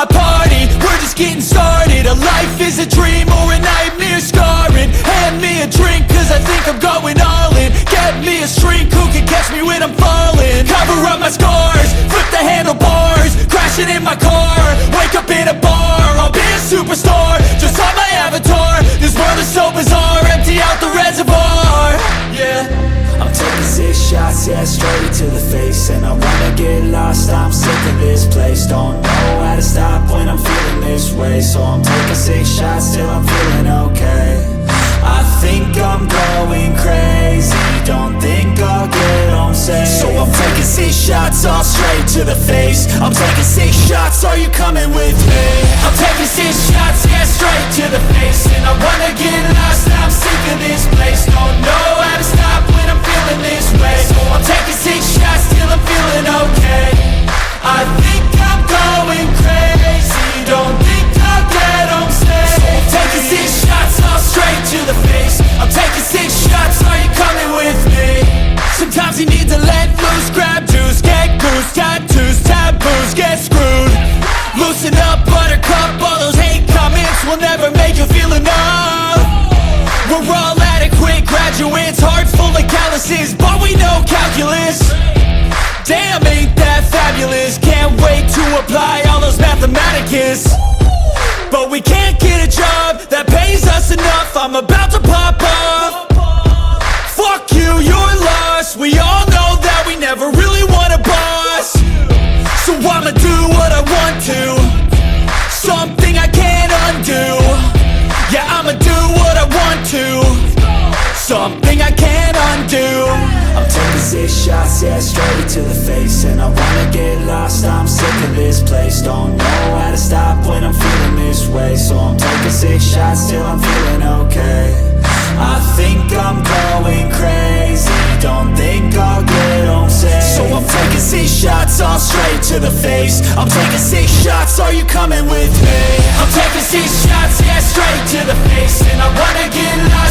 my party, we're just getting started. A life is a dream or a nightmare scarring. Hand me a drink cause I think I'm going all in. Get me a shrink who can catch me when I'm falling. Cover up my scars, flip the handlebars, crashing in my car, wake up in a bar. I'll be a superstar, just on my avatar. This world is so bizarre, empty out the reservoir. Yeah, I'm taking 6 shots, yeah, straight to the face. And I wanna get lost, I'm sick of this place. Don't know how to stop when I'm feeling this way. So I'm taking 6 shots till I'm feeling okay. I think I'm going crazy, don't think I'll get home safe. So I'm taking 6 shots, all straight to the face. I'm taking 6 shots, are you coming with me? I'm taking 6 shots, yeah, straight to the face. And I wanna get lost, I'm sick of this place. Don't know how to stop when I'm feeling this way. So I'm taking 6 shots till I'm feeling okay. I think I'm going crazy, don't think I'll get home safe. So I'm taking 6 shots, all straight to the face. I'm taking 6 shots, are you coming with me? Sometimes you need to let loose, grab juice, get goose, tattoos, taboos, get screwed. Loosen up, buttercup, all those hate comments will never make you feel enough. We're all adequate graduates, hearts full of calluses, but we know calculus. Damn, ain't that fabulous? Can't wait to apply all those mathematicus. But we can't get a job that pays us enough. I'm about to pop off. Fuck you, you're lost. We all know that we never really want a boss. So I'ma do what I want to, something I can't undo. Yeah, I'ma do what I want to, something I can't undo. I'm taking 6 shots, yeah, straight to the face. And I wanna get lost, I'm sick of this place. Don't know how to stop when I'm feeling this way. So I'm taking 6 shots till I'm feeling okay. I think I'm going crazy, don't think I'll get home safe. So I'm taking 6 shots, all straight to the face. I'm taking 6 shots, are you coming with me? I'm taking 6 shots, yeah, straight to the face. And I wanna get lost,